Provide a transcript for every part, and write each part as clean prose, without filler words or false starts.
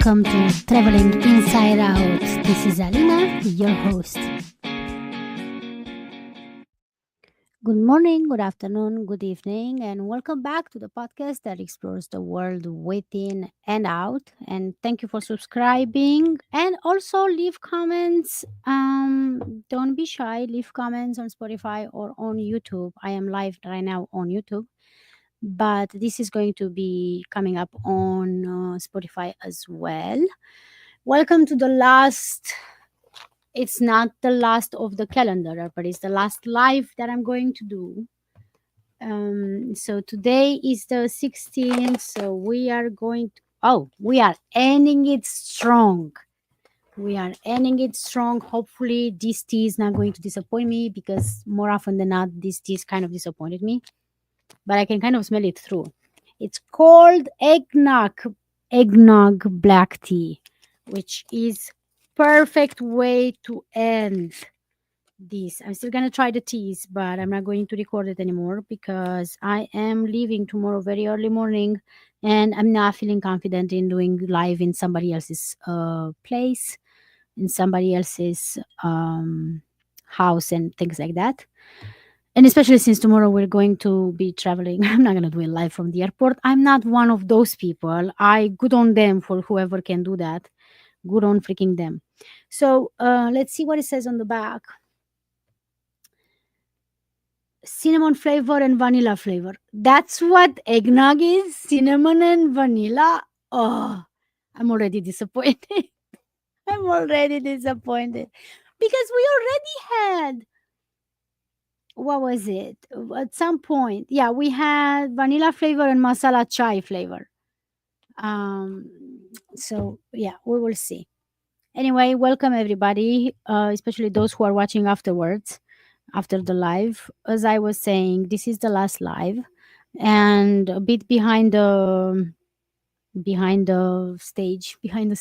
welcome to Traveling Inside Out. This is Alina, your host. Good morning, good afternoon, good evening, and welcome back to the podcast that explores the world within and out. And thank you for subscribing and also leave comments. Don't be shy, leave comments on Spotify or on YouTube. I am live right now on YouTube, but this is going to be coming up on Spotify as well. Welcome to the last, it's not the last of the calendar, but it's the last live that I'm going to do. So today is the 16th, so we are going to, we are ending it strong. We are ending it strong. Hopefully, this tea is not going to disappoint me because more often than not, this tea is kind of disappointed me, but I can kind of smell it through. It's called eggnog black tea, which is perfect way to end this. I'm still gonna try the teas, but I'm not going to record it anymore because I am leaving tomorrow very early morning, and I'm not feeling confident in doing live in somebody else's place, in somebody else's house, and things like that. And especially since tomorrow we're going to be traveling, I'm not going to do it live from the airport. I'm not one of those people. I good on them for whoever can do that. Good on freaking them. So let's see what it says on the back. Cinnamon flavor and vanilla flavor. That's what eggnog is. Cinnamon and vanilla. Oh, I'm already disappointed. I'm already disappointed because we already had, what was it? At some point, yeah, we had vanilla flavor and masala chai flavor. Um, so yeah, we will see. Anyway, welcome everybody, especially those who are watching afterwards, after the live. As I was saying, this is the last live, and a bit behind the stage, behind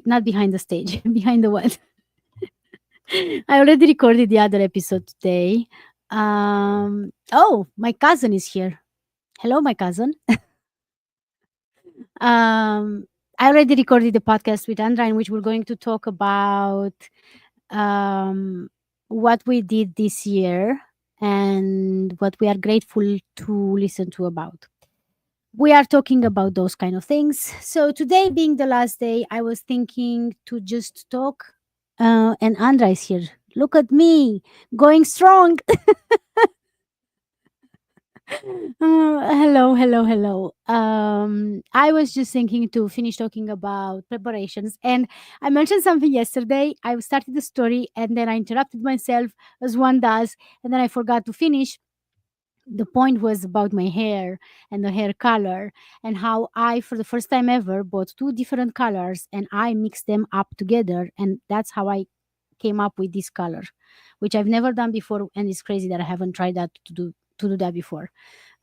not behind the stage, behind the what? I already recorded the other episode today. Oh, my cousin is here. Hello, my cousin. I already recorded the podcast with Andra, in which we're going to talk about um, what we did this year and what we are grateful to listen to about. We are talking about those kind of things. So today being the last day, I was thinking to just talk. And Andra is here. Look at me going strong. Hello, hello, hello. I was just thinking to finish talking about preparations, and I mentioned something yesterday. I started the story, and then I interrupted myself, as one does, and then I forgot to finish. The point was about my hair and the hair color, and how I, for the first time ever, bought two different colors and I mixed them up together, and that's how I came up with this color, which I've never done before, and it's crazy that I haven't tried that to do that before.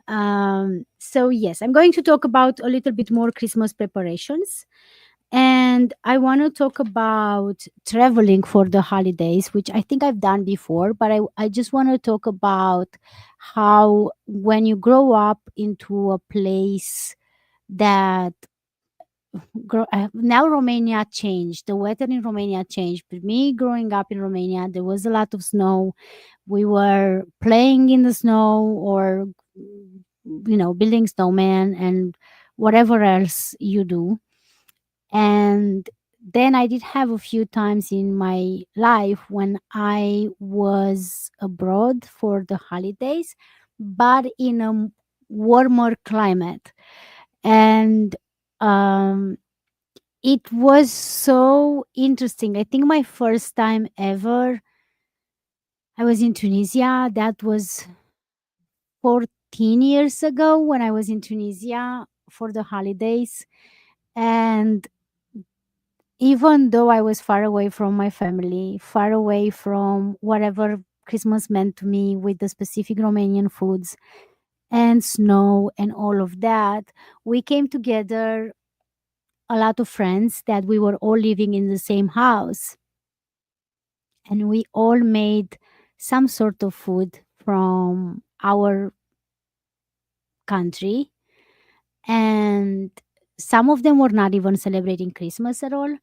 So yes, I'm going to talk about a little bit more Christmas preparations, and I want to talk about traveling for the holidays, which I think I've done before, but I just want to talk about how when you grow up into a place that now Romania changed. The weather in Romania changed. But me growing up in Romania, there was a lot of snow. We were playing in the snow, or building snowman and whatever else you do. And then I did have a few times in my life when I was abroad for the holidays, but in a warmer climate. And um, it was so interesting. I think my first time ever, I was in Tunisia. That was 14 years ago when I was in Tunisia for the holidays. And even though I was far away from my family, far away from whatever Christmas meant to me with the specific Romanian foods and snow and all of that, we came together, a lot of friends, that we were all living in the same house. And we all made some sort of food from our country, and some of them were not even celebrating Christmas at all.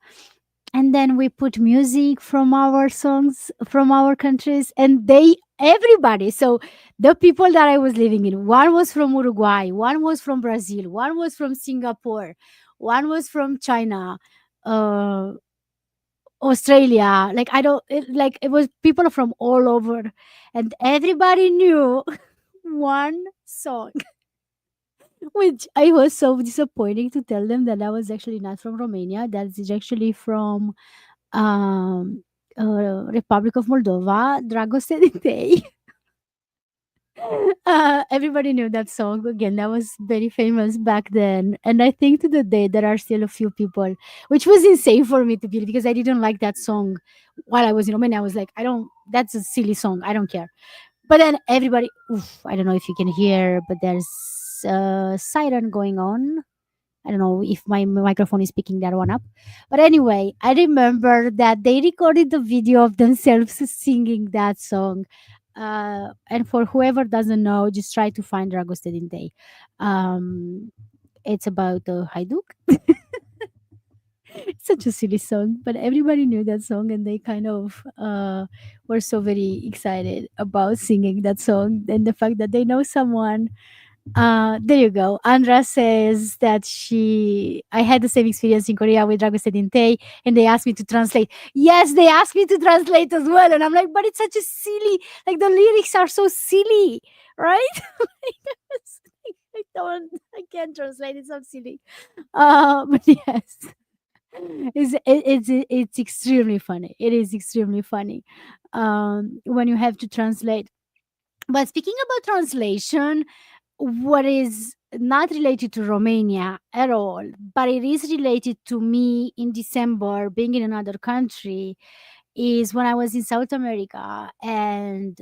And then we put music from our songs from our countries, and everybody, so the people that I was living in, one was from Uruguay, one was from Brazil, one was from Singapore, one was from China, uh Australia, like I don't like it was people from all over, and everybody knew one song. Which I was so disappointing to tell them that I was actually not from Romania. That is actually from um, Republic of Moldova, Dragoste de Tei. Everybody knew that song. Again, that was very famous back then. And I think to the day there are still a few people, which was insane for me to be, because I didn't like that song while I was in Romania. I was like, I don't, that's a silly song. I don't care. But then everybody, oof, I don't know if you can hear, but there's a siren going on. I don't know if my microphone is picking that one up. But anyway, I remember that they recorded the video of themselves singing that song. And for whoever doesn't know, just try to find Dragos Day. It's about the Hajduk. It's such a silly song, but everybody knew that song, and they kind of were so very excited about singing that song. And the fact that they know someone, there you go. Andra says that I had the same experience in Korea with Dragon Sedinte, and they asked me to translate. Yes, they asked me to translate as well. And I'm like, but it's such a silly, like the lyrics are so silly, right? I don't, I can't translate. It's so silly. But yes, it's extremely funny. It is extremely funny when you have to translate. But speaking about translation, what is not related to Romania at all, but it is related to me in December being in another country, is when I was in South America. And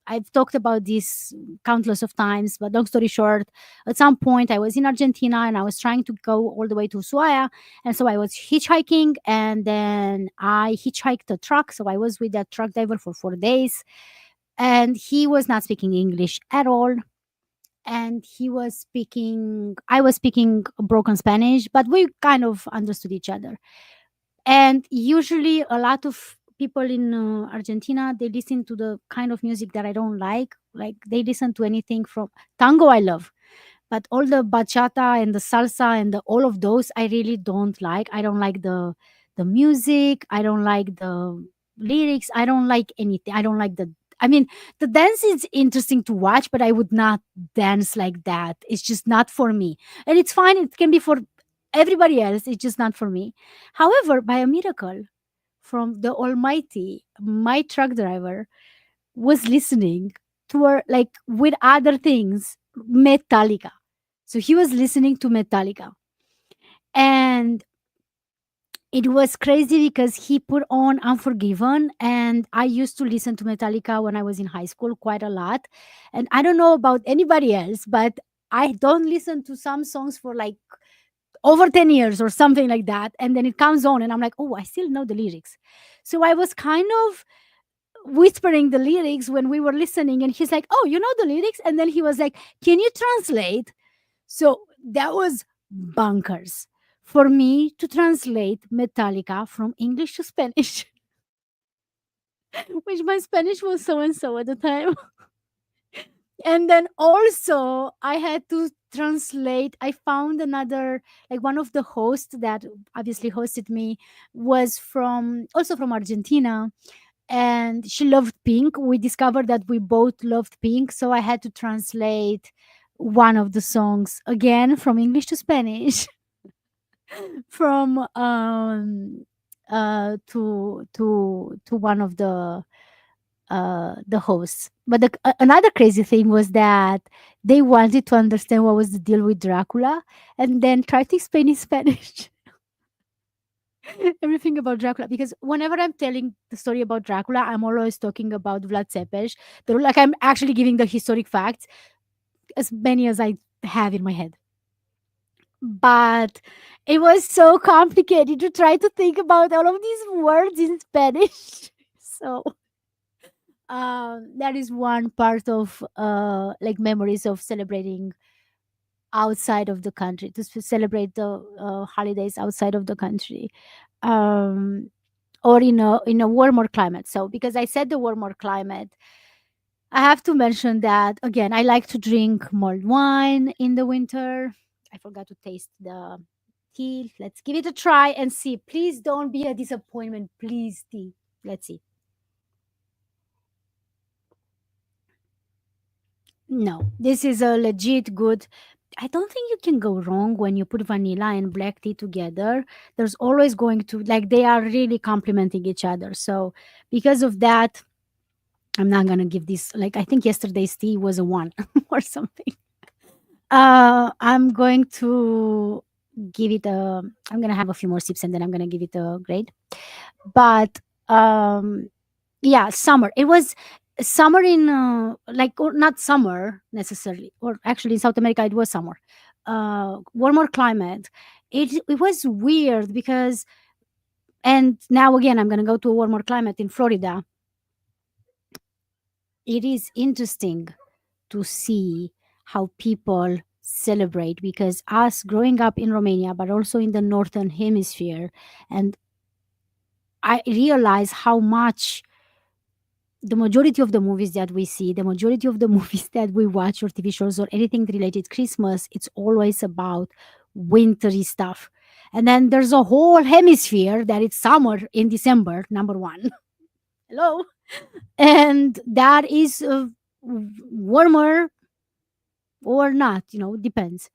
I've talked about this countless of times, but long story short, at some point I was in Argentina and I was trying to go all the way to Ushuaia. And so I was hitchhiking, and then I hitchhiked a truck. So I was with that truck driver for 4 days, and he was not speaking English at all, and I was speaking broken Spanish, but we kind of understood each other. And usually a lot of people in Argentina, they listen to the kind of music that I don't like they listen to anything from tango. I love, but all the bachata and the salsa and all of those I really don't like. I don't like the music, I don't like the lyrics, I don't like anything. I don't like the, I mean, the dance is interesting to watch, but I would not dance like that. It's just not for me. And it's fine, it can be for everybody else, it's just not for me. However, by a miracle from the almighty, my truck driver was listening to her, like with other things, Metallica. So he was listening to Metallica. And it was crazy because he put on Unforgiven. And I used to listen to Metallica when I was in high school quite a lot. And I don't know about anybody else, but I don't listen to some songs for like over 10 years or something like that. And then it comes on and I'm like, oh, I still know the lyrics. So I was kind of whispering the lyrics when we were listening, and he's like, oh, you know the lyrics? And then he was like, can you translate? So that was bunkers for me to translate Metallica from English to Spanish, which my Spanish was so and so at the time. And then also I had to translate. I found another, like one of the hosts that obviously hosted me was from also from Argentina, and she loved Pink. We discovered that we both loved Pink, so I had to translate one of the songs again from English to Spanish from to one of the hosts. But another crazy thing was that they wanted to understand what was the deal with Dracula, and then try to explain in Spanish everything about Dracula. Because whenever I'm telling the story about Dracula, I'm always talking about Vlad Tepes. Like I'm actually giving the historic facts, as many as I have in my head. But it was so complicated to try to think about all of these words in Spanish. So that is one part of like memories of celebrating outside of the country, to celebrate the holidays outside of the country, um, or in a warmer climate. So because I said the warmer climate, I have to mention that again. I like to drink mulled wine in the winter. I forgot to taste the tea. Let's give it a try and see. Please don't be a disappointment. Please, tea. Let's see. No, this is a legit good. I don't think you can go wrong when you put vanilla and black tea together. There's always going to, like, they are really complementing each other. So because of that, I'm not gonna give this, like, I think yesterday's tea was a one or something. I'm going to give it a. I'm gonna have a few more sips and then I'm gonna give it a grade. But yeah, summer. It was summer in like, or not summer necessarily, or actually in South America it was summer. Warmer climate. It was weird because, and now again I'm gonna go to a warmer climate in Florida. It is interesting to see how people celebrate, because us growing up in Romania but also in the northern hemisphere, and I realize how much the majority of the movies that we see, the majority of the movies that we watch, or TV shows or anything related Christmas, it's always about wintry stuff. And then there's a whole hemisphere that it's summer in December, number one. Hello. And that is warmer or not, depends.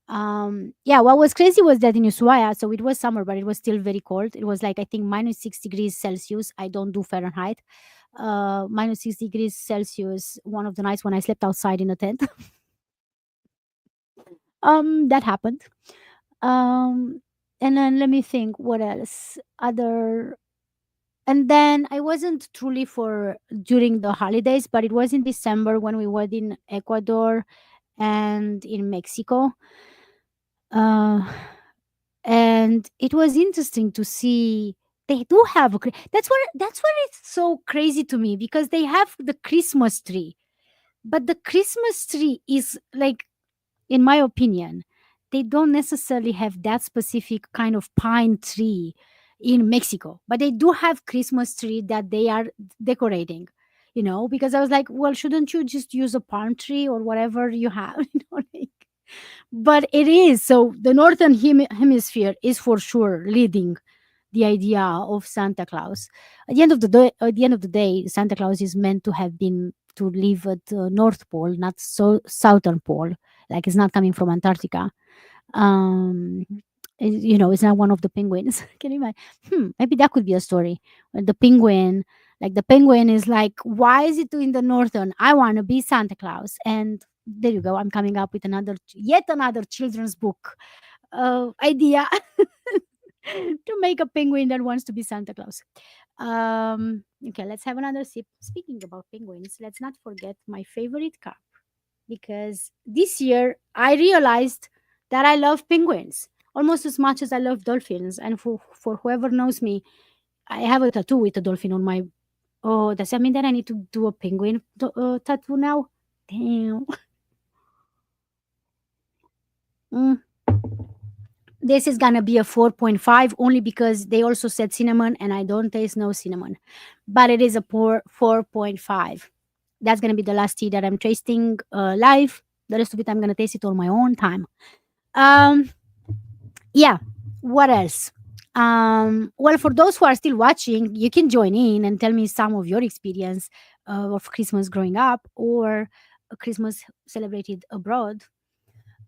Yeah, what was crazy was that in Ushuaia, so it was summer but it was still very cold. It was like, I think, -6 degrees Celsius. I don't do Fahrenheit. -6 degrees Celsius one of the nights when I slept outside in a tent. That happened. um and then let me think what else other. And then I wasn't truly for during the holidays, but it was in December when we were in Ecuador and in Mexico. Uh, and it was interesting to see they do have that's what it's so crazy to me, because they have the Christmas tree, but the Christmas tree is like, in my opinion, they don't necessarily have that specific kind of pine tree in Mexico, but they do have Christmas tree that they are decorating. Because I was like, well, shouldn't you just use a palm tree or whatever you have? Like, but it is so the northern hemisphere is for sure leading the idea of Santa Claus. At the end of the day, Santa Claus is meant to have been to live at the North Pole, not so Southern Pole. Like, it's not coming from Antarctica. Um, it's not one of the penguins. Can you imagine? Maybe that could be a story. When the penguin, like the penguin, is like, why is it in the northern? I want to be Santa Claus, and there you go. I'm coming up with yet another children's book idea to make a penguin that wants to be Santa Claus. Okay, let's have another sip. Speaking about penguins, let's not forget my favorite cup, because this year I realized that I love penguins almost as much as I love dolphins. And for whoever knows me, I have a tattoo with a dolphin on my. Oh, does that mean that I need to do a penguin tattoo now? Damn. Mm, this is gonna be a 4.5, only because they also said cinnamon and I don't taste no cinnamon. But it is a poor 4.5. That's gonna be the last tea that I'm tasting live. The rest of it I'm gonna taste it on my own time. Um yeah, what else? Well, for those who are still watching, you can join in and tell me some of your experience of Christmas growing up, or a Christmas celebrated abroad.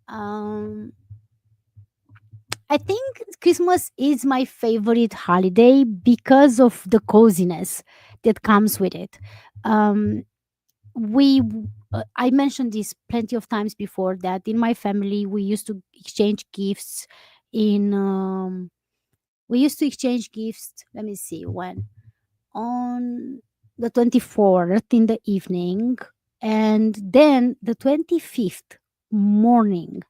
um I think Christmas is my favorite holiday because of the coziness that comes with it. Um, we, I mentioned this plenty of times before, that in my family we used to exchange gifts. In We used to exchange gifts. Let me see when, on the 24th in the evening, and then the 25th morning.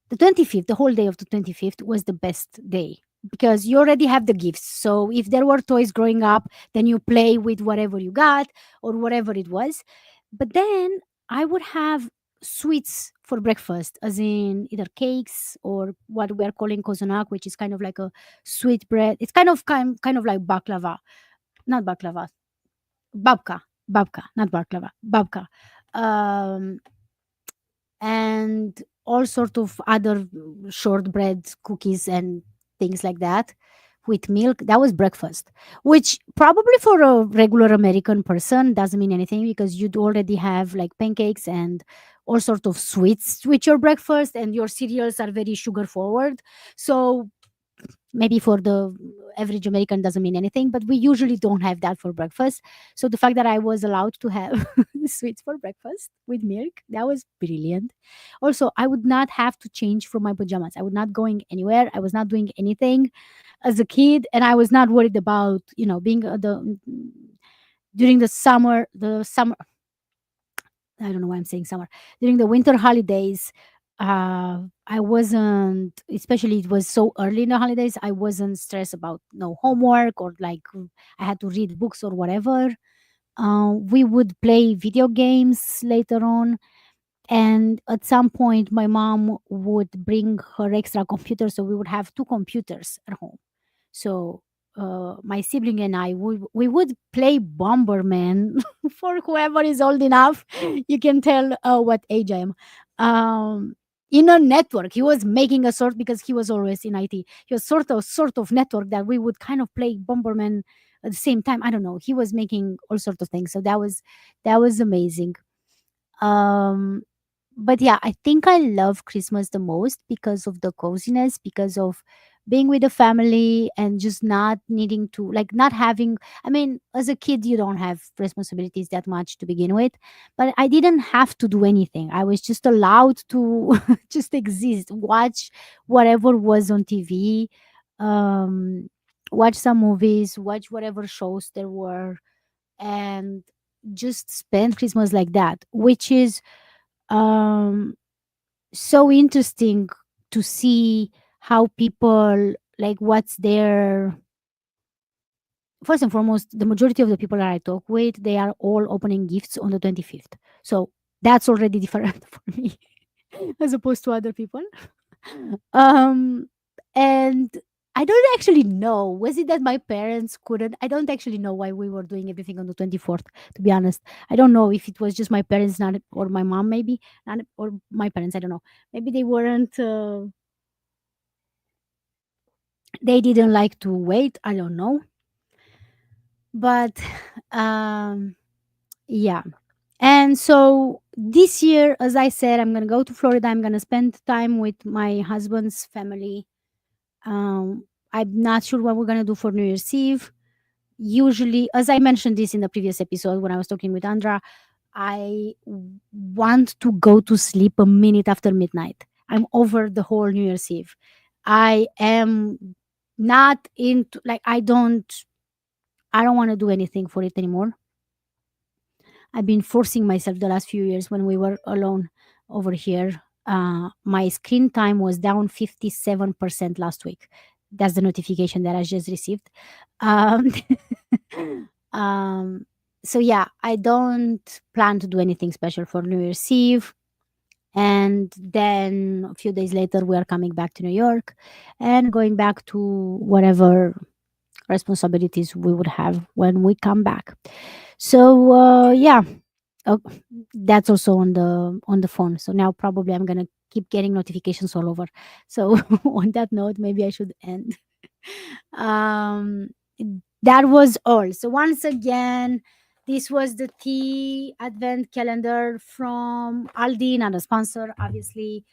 The 25th, the whole day of the 25th was the best day, because you already have the gifts. So if there were toys growing up, then you play with whatever you got or whatever it was. But then I would have sweets for breakfast, as in either cakes or what we are calling kozonak, which is kind of like a sweet bread. It's kind of like baklava, not baklava, babka, babka, not baklava, babka. Um, and all sort of other shortbread cookies and things like that with milk. That was breakfast, which probably for a regular American person doesn't mean anything, because you'd already have like pancakes and all sort of sweets with your breakfast, and your cereals are very sugar forward. So maybe for the average American doesn't mean anything, but we usually don't have that for breakfast. So the fact that I was allowed to have sweets for breakfast with milk, that was brilliant. Also, I would not have to change from my pajamas. I was not going anywhere. I was not doing anything as a kid, and I was not worried about, being the during the summer. I don't know why I'm saying summer. During the winter holidays, I wasn't, especially it was so early in the holidays, I wasn't stressed about no homework or like I had to read books or whatever. We would play video games later on. And at some point, my mom would bring her extra computer. So we would have two computers at home. So my sibling and I, we would play Bomberman. For whoever is old enough, you can tell what age I am. Um, in a network, he was making a sort, because he was always in IT. He was sort of network that we would kind of play Bomberman at the same time. I don't know. He was making all sorts of things. So that was amazing. Um, but yeah, I think I love Christmas the most because of the coziness, because of being with the family and just not needing to, like, not having. I mean, as a kid, you don't have responsibilities that much to begin with, but I didn't have to do anything. I was just allowed to just exist, watch whatever was on TV, um, watch some movies, watch whatever shows there were, and just spend Christmas like that, which is um so interesting to see how people, like, what's their, first and foremost, the majority of the people that I talk with, they are all opening gifts on the 25th. So that's already different for me as opposed to other people. um and I don't actually know, was it that my parents couldn't, I don't actually know why we were doing everything on the 24th, to be honest. I don't know if it was just my parents, not, or my mom, maybe not, or my parents, I don't know. Maybe they weren't they didn't like to wait, I don't know. But um yeah. And so this year, as I said, I'm gonna go to Florida. I'm gonna spend time with my husband's family. I'm not sure what we're gonna do for New Year's Eve. Usually, as I mentioned this in the previous episode when I was talking with Andra, want to go to sleep a minute after midnight. I'm over the whole New Year's Eve. I am not into, like, I don't want to do anything for it anymore. I've been forcing myself the last few years when we were alone over here. My screen time was down 57% last week. That's the notification that I just received. Um, um, so, yeah, I don't plan to do anything special for New Year's Eve. And then a few days later, we are coming back to New York and going back to whatever responsibilities we would have when we come back. So, yeah, oh, that's also on the phone. So now probably I'm gonna keep getting notifications all over. So on that note, maybe I should end. um, that was all. So once again, this was the tea advent calendar from Aldi, not a sponsor, obviously.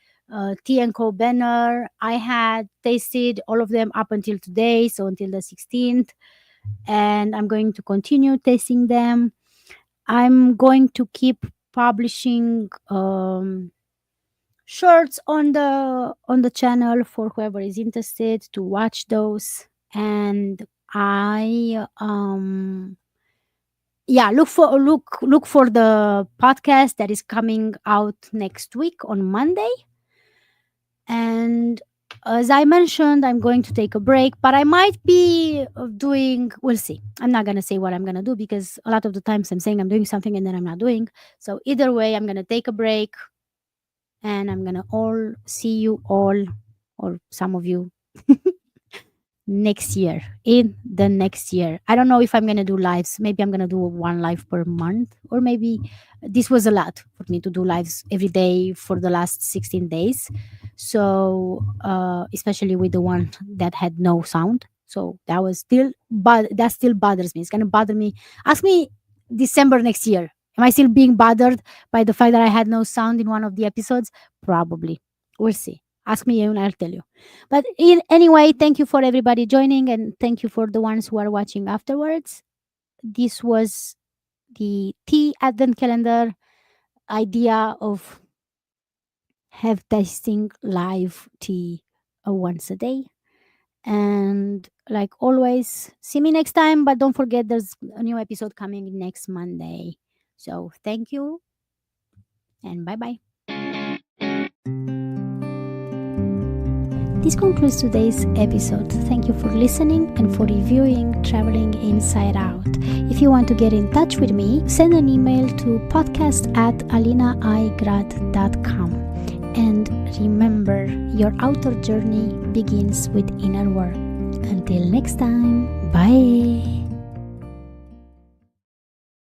Tea and Co banner. I had tasted all of them up until today, so until the 16th, and I'm going to continue tasting them. I'm going to keep publishing shorts on the channel for whoever is interested to watch those. And I yeah, look for the podcast that is coming out next week on Monday. And as I mentioned, I'm going to take a break, but I might be doing, we'll see. I'm not going to say what I'm going to do, because a lot of the times I'm saying I'm doing something and then I'm not doing. So either way, I'm going to take a break. And I'm gonna all see you all, or some of you, next year, in the next year. I don't know if I'm going to do lives. Maybe I'm going to do one live per month, or maybe this was a lot for me to do lives every day for the last 16 days. So especially with the one that had no sound, so that was still, but that still bothers me. It's going to bother me. Ask me December next year, am I still being bothered by the fact that I had no sound in one of the episodes? Probably. We'll see. Ask me and I'll tell you. But anyway, thank you for everybody joining, and thank you for the ones who are watching afterwards. This was the tea advent calendar idea of have tasting live tea once a day. And like always, see me next time. But don't forget, there's a new episode coming next Monday. So thank you and bye bye. This concludes today's episode. Thank you for listening and for reviewing Traveling Inside Out. If you want to get in touch with me, send an email to podcast@alinaigrad.com. And remember, your outer journey begins with inner work. Until next time, bye.